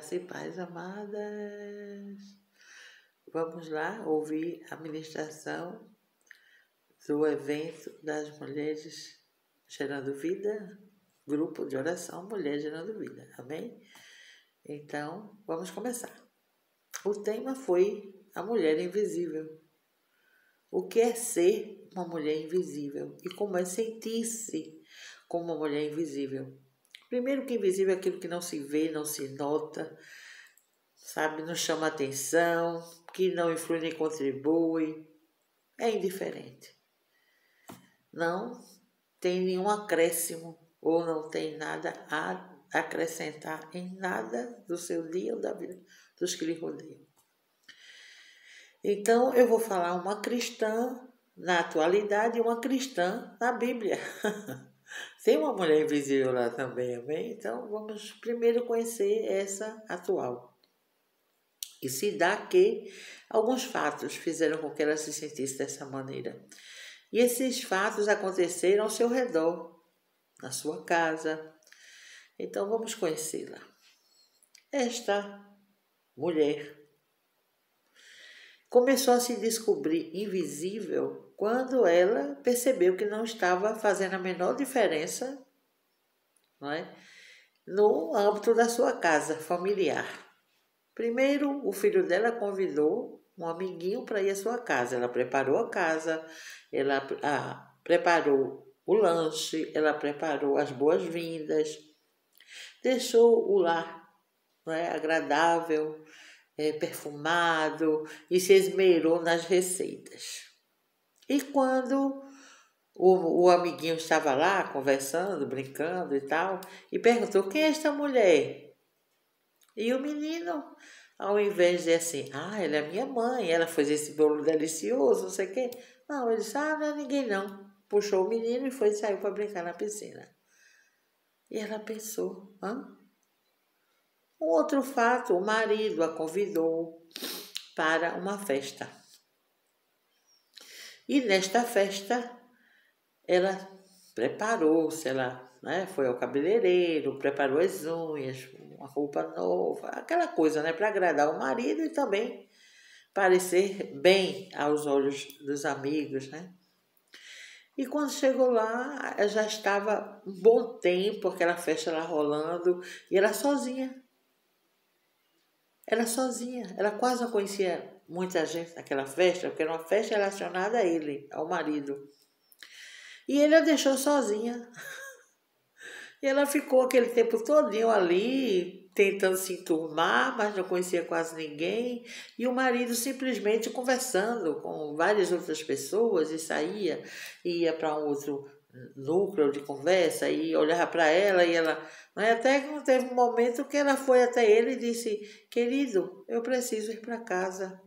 Graça e paz, amadas. Vamos lá ouvir a ministração do evento das Mulheres Gerando Vida, grupo de oração Mulheres Gerando Vida, amém? Então, vamos começar. O tema foi a mulher invisível. O que é ser uma mulher invisível e como é sentir-se como uma mulher invisível? Primeiro que invisível é aquilo que não se vê, não se nota, sabe, não chama atenção, que não influi nem contribui, é indiferente. Não tem nenhum acréscimo ou não tem nada a acrescentar em nada do seu dia ou da vida dos que lhe rodeiam. Então, eu vou falar uma cristã na atualidade e uma cristã na Bíblia. Tem uma mulher invisível lá também, amém? Então, vamos primeiro conhecer essa atual. E se dá que alguns fatos fizeram com que ela se sentisse dessa maneira. E esses fatos aconteceram ao seu redor, na sua casa. Então, vamos conhecê-la. Esta mulher começou a se descobrir invisível quando ela percebeu que não estava fazendo a menor diferença, não é? No âmbito da sua casa familiar. Primeiro, o filho dela convidou um amiguinho para ir à sua casa. Ela preparou a casa, ela preparou o lanche, ela preparou as boas-vindas, deixou o lar, não é, agradável, perfumado e se esmerou nas receitas. E quando o amiguinho estava lá conversando, brincando e tal, e perguntou: quem é esta mulher? E o menino, ao invés de dizer assim, ela é minha mãe, ela fez esse bolo delicioso, não sei o quê. Não, ele disse, não é ninguém não. Puxou o menino e saiu para brincar na piscina. E ela pensou, Um outro fato, o marido a convidou para uma festa. E nesta festa, ela preparou-se, ela foi ao cabeleireiro, preparou as unhas, uma roupa nova, aquela coisa, para agradar o marido e também parecer bem aos olhos dos amigos, E quando chegou lá, já estava um bom tempo, aquela festa lá rolando, e ela sozinha. Ela quase não conhecia muita gente naquela festa, porque era uma festa relacionada a ele, ao marido. E ele a deixou sozinha. E ela ficou aquele tempo todinho ali, tentando se enturmar, mas não conhecia quase ninguém. E o marido simplesmente conversando com várias outras pessoas e saía, ia para um outro núcleo de conversa e olhava para ela e ela... Até que teve um momento que ela foi até ele e disse, querido, eu preciso ir para casa.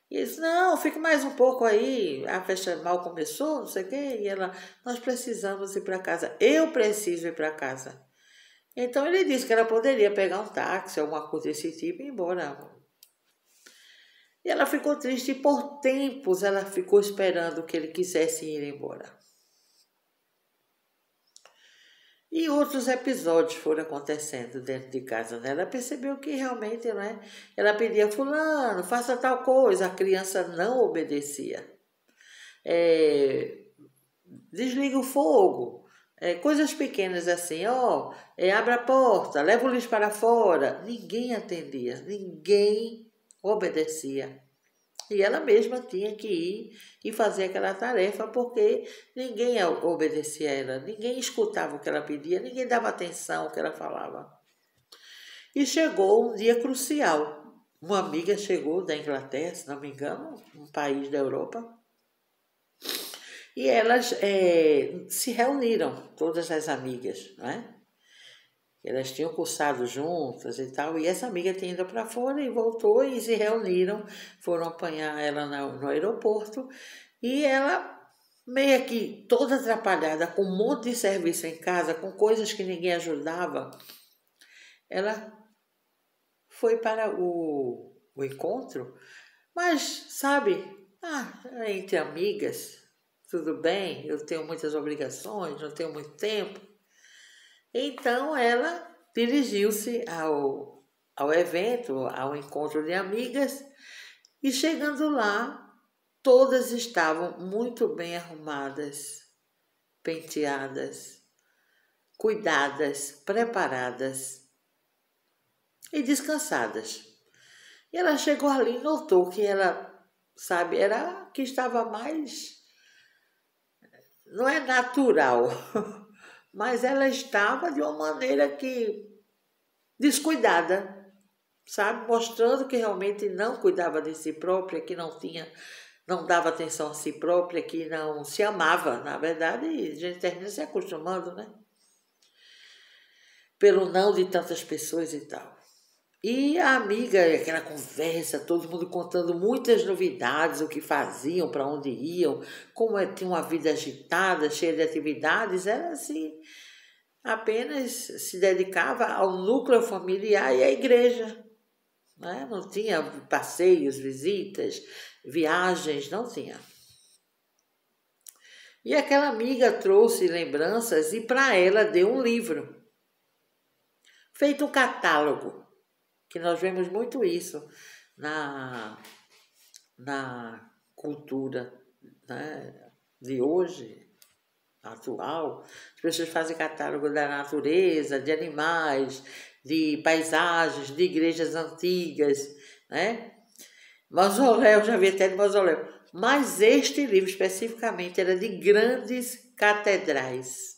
E ele disse, não, fique mais um pouco aí, a festa mal começou, não sei o quê. E ela, nós precisamos ir para casa. Eu preciso ir para casa. Então ele disse que ela poderia pegar um táxi, alguma coisa desse tipo e ir embora. E ela ficou triste e por tempos ela ficou esperando que ele quisesse ir embora. E outros episódios foram acontecendo dentro de casa, Ela percebeu que realmente, Ela pedia, fulano, faça tal coisa, a criança não obedecia. Desliga o fogo, coisas pequenas assim, abre a porta, leva o lixo para fora. Ninguém atendia, ninguém obedecia. E ela mesma tinha que ir e fazer aquela tarefa, porque ninguém obedecia a ela, ninguém escutava o que ela pedia, ninguém dava atenção ao que ela falava. E chegou um dia crucial. Uma amiga chegou da Inglaterra, se não me engano, um país da Europa, e elas se reuniram, todas as amigas, Elas tinham cursado juntas e tal, e essa amiga tinha ido para fora e voltou e se reuniram, foram apanhar ela no aeroporto e ela, meio que toda atrapalhada, com um monte de serviço em casa, com coisas que ninguém ajudava, ela foi para o encontro, mas, sabe, entre amigas, tudo bem, eu tenho muitas obrigações, não tenho muito tempo. Então, ela dirigiu-se ao ao evento, ao encontro de amigas, e chegando lá, todas estavam muito bem arrumadas, penteadas, cuidadas, preparadas e descansadas. E ela chegou ali e notou que ela, sabe, era a que estava mais, não é natural, mas ela estava de uma maneira que descuidada, sabe, mostrando que realmente não cuidava de si própria, que não dava atenção a si própria, que não se amava. Na verdade, a gente termina se acostumando, né? Pelo não de tantas pessoas e tal. E a amiga, aquela conversa, todo mundo contando muitas novidades, o que faziam, para onde iam, como tinha uma vida agitada, cheia de atividades, ela assim, apenas se dedicava ao núcleo familiar e à igreja, né? Não tinha passeios, visitas, viagens, não tinha. E aquela amiga trouxe lembranças e para ela deu um livro, feito um catálogo, que nós vemos muito isso na cultura, né, de hoje, atual. As pessoas fazem catálogo da natureza, de animais, de paisagens, de igrejas antigas, né? Mausoléu, já vi até de mausoléu. Mas este livro especificamente era de grandes catedrais,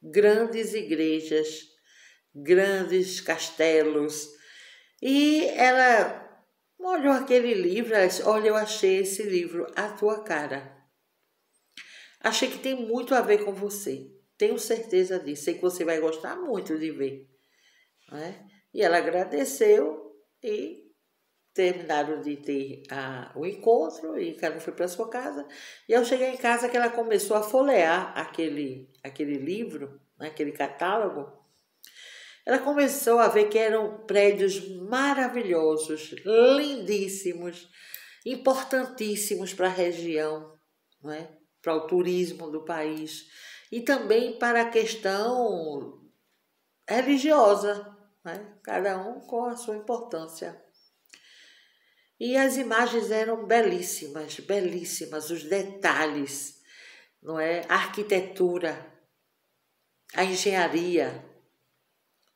grandes igrejas, grandes castelos. E ela olhou aquele livro, ela disse, olha, eu achei esse livro a tua cara. Achei que tem muito a ver com você. Tenho certeza disso. Sei que você vai gostar muito de ver. Né? E ela agradeceu e terminaram de ter o encontro e cada um foi para sua casa. E eu cheguei em casa que ela começou a folhear aquele livro, né, aquele catálogo. Ela começou a ver que eram prédios maravilhosos, lindíssimos, importantíssimos para a região, não é? Para o turismo do país e também para a questão religiosa, né? Cada um com a sua importância. E as imagens eram belíssimas, belíssimas, os detalhes, não é? A arquitetura, a engenharia,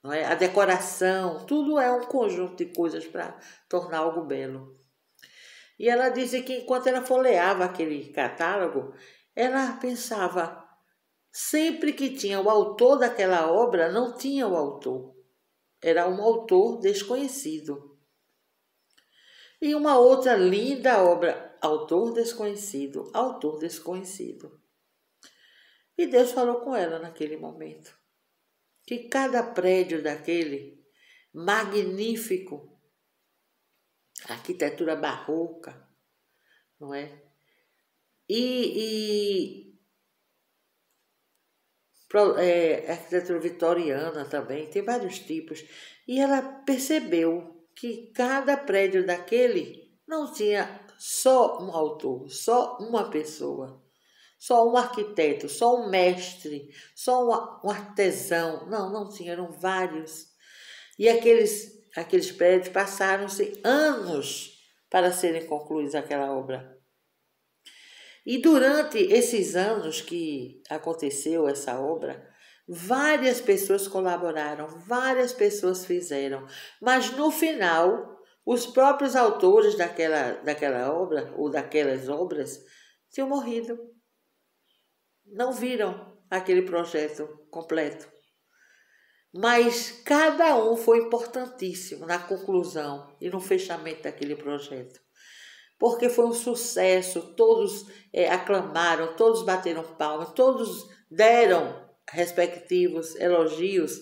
não é? A decoração, tudo é um conjunto de coisas para tornar algo belo. E ela disse que enquanto ela folheava aquele catálogo, ela pensava, sempre que tinha o autor daquela obra, não tinha o autor. Era um autor desconhecido. E uma outra linda obra, autor desconhecido, autor desconhecido. E Deus falou com ela naquele momento, que cada prédio daquele, magnífico, arquitetura barroca, não é? Arquitetura vitoriana também, tem vários tipos. E ela percebeu que cada prédio daquele não tinha só um autor, só uma pessoa, só um arquiteto, só um mestre, só um artesão. Não tinha, eram vários. E aqueles prédios passaram-se anos para serem concluídos aquela obra. E durante esses anos que aconteceu essa obra, várias pessoas colaboraram, várias pessoas fizeram, mas no final, os próprios autores daquela obra, ou daquelas obras, tinham morrido. Não viram aquele projeto completo. Mas cada um foi importantíssimo na conclusão e no fechamento daquele projeto. Porque foi um sucesso, todos aclamaram, todos bateram palmas, todos deram respectivos elogios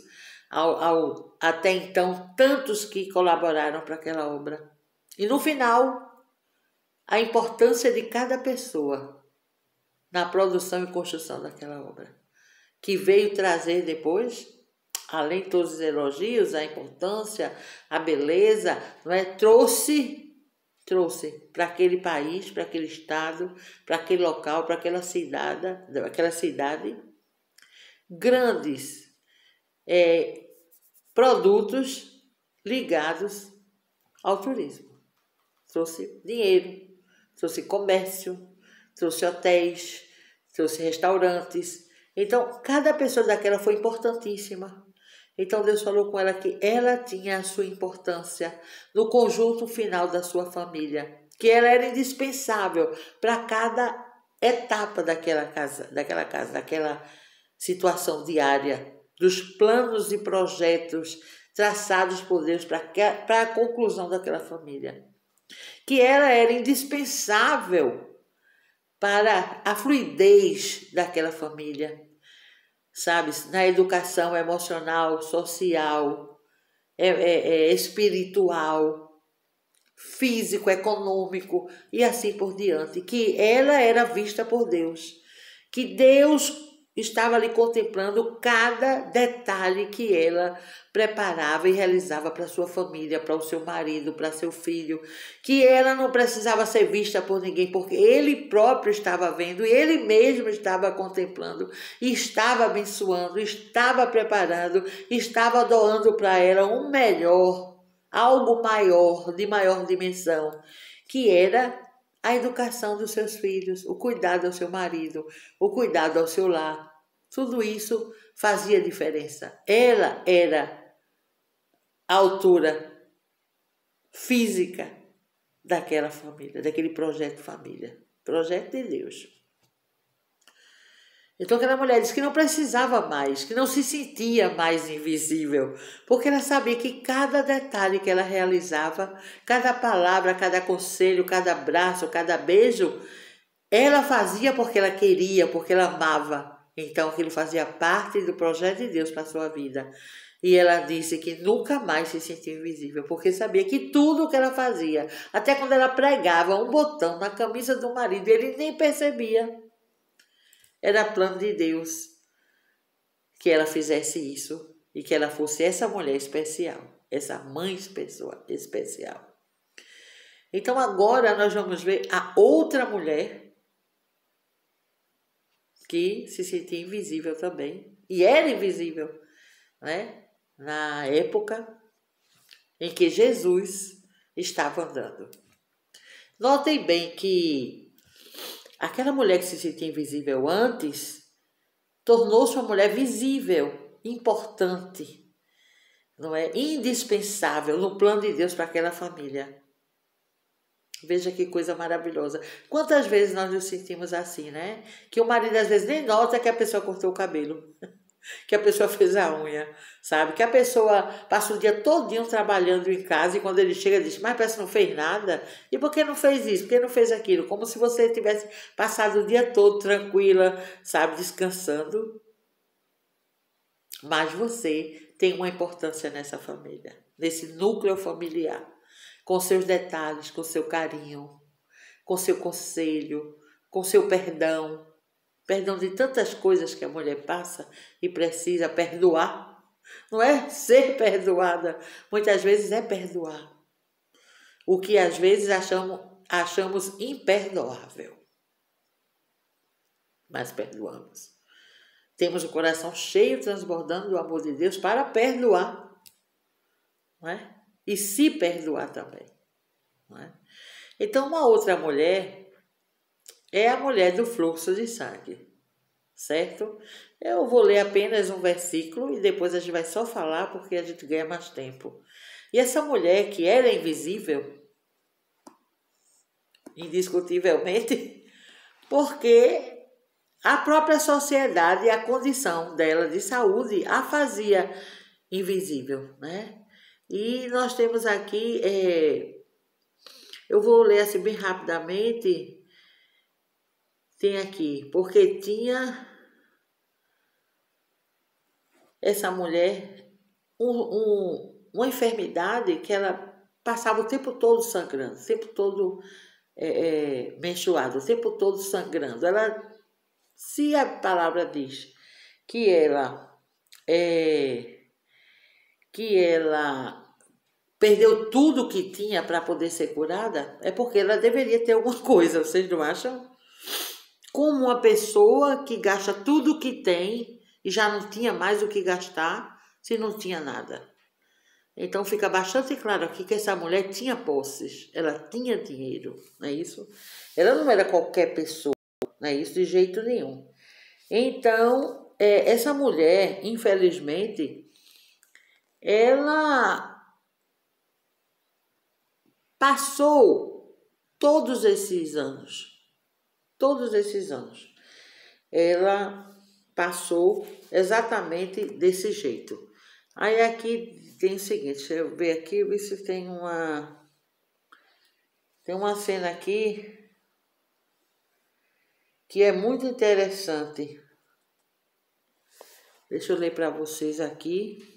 até então tantos que colaboraram para aquela obra. E no final, a importância de cada pessoa na produção e construção daquela obra, que veio trazer depois, além de todos os elogios, a importância, a beleza, não é? Trouxe para aquele país, para aquele estado, para aquele local, para aquela cidade, grandes produtos ligados ao turismo. Trouxe dinheiro, trouxe comércio, trouxe hotéis, trouxe restaurantes. Então, cada pessoa daquela foi importantíssima. Então, Deus falou com ela que ela tinha a sua importância no conjunto final da sua família, que ela era indispensável para cada etapa daquela daquela situação diária, dos planos e projetos traçados por Deus para a conclusão daquela família. Que ela era indispensável para a fluidez daquela família, sabe? Na educação emocional, social, espiritual, físico, econômico e assim por diante. Que ela era vista por Deus, que Deus estava ali contemplando cada detalhe que ela preparava e realizava para sua família, para o seu marido, para seu filho, que ela não precisava ser vista por ninguém, porque ele próprio estava vendo e ele mesmo estava contemplando, e estava abençoando, estava preparando, estava doando para ela um melhor, algo maior, de maior dimensão, que era a educação dos seus filhos, o cuidado ao seu marido, o cuidado ao seu lar. Tudo isso fazia diferença. Ela era a altura física daquela família, daquele projeto família, projeto de Deus. Então aquela mulher disse que não precisava mais, que não se sentia mais invisível, porque ela sabia que cada detalhe que ela realizava, cada palavra, cada conselho, cada abraço, cada beijo, ela fazia porque ela queria, porque ela amava. Então aquilo fazia parte do projeto de Deus para a sua vida. E ela disse que nunca mais se sentia invisível, porque sabia que tudo o que ela fazia, até quando ela pregava um botão na camisa do marido, ele nem percebia. Era plano de Deus que ela fizesse isso e que ela fosse essa mulher especial, essa mãe especial. Então agora nós vamos ver a outra mulher que se sentia invisível também, e era invisível, né? Na época em que Jesus estava andando. Notem bem que aquela mulher que se sentia invisível antes tornou-se uma mulher visível, importante, não é? Indispensável no plano de Deus para aquela família. Veja que coisa maravilhosa. Quantas vezes nós nos sentimos assim, né? Que o marido às vezes nem nota que a pessoa cortou o cabelo, que a pessoa fez a unha, sabe? Que a pessoa passa o dia todinho trabalhando em casa e quando ele chega diz, mas parece que não fez nada. E por que não fez isso? Por que não fez aquilo? Como se você tivesse passado o dia todo tranquila, sabe? Descansando. Mas você tem uma importância nessa família, nesse núcleo familiar. Com seus detalhes, com seu carinho, com seu conselho, com seu perdão. Perdão de tantas coisas que a mulher passa e precisa perdoar. Não é ser perdoada, muitas vezes é perdoar. O que às vezes achamos imperdoável. Mas perdoamos. Temos o coração cheio, transbordando do amor de Deus para perdoar. Não é? E se perdoar também. Não é? Então, uma outra mulher é a mulher do fluxo de sangue, certo? Eu vou ler apenas um versículo e depois a gente vai só falar porque a gente ganha mais tempo. E essa mulher que era invisível, indiscutivelmente, porque a própria sociedade e a condição dela de saúde a fazia invisível, né? E nós temos aqui, eu vou ler assim bem rapidamente, tem aqui, porque tinha essa mulher uma enfermidade que ela passava o tempo todo sangrando, o tempo todo menstruada, o tempo todo sangrando. Ela, se a palavra diz que ela perdeu tudo que tinha para poder ser curada, é porque ela deveria ter alguma coisa, vocês não acham? Como uma pessoa que gasta tudo que tem e já não tinha mais o que gastar se não tinha nada. Então fica bastante claro aqui que essa mulher tinha posses, ela tinha dinheiro, não é isso? Ela não era qualquer pessoa, não é isso de jeito nenhum. Então, essa mulher, infelizmente, ela passou todos esses anos, ela passou exatamente desse jeito. Aí aqui tem o seguinte, deixa eu ver aqui, ver se tem uma cena aqui que é muito interessante. Deixa eu ler para vocês aqui.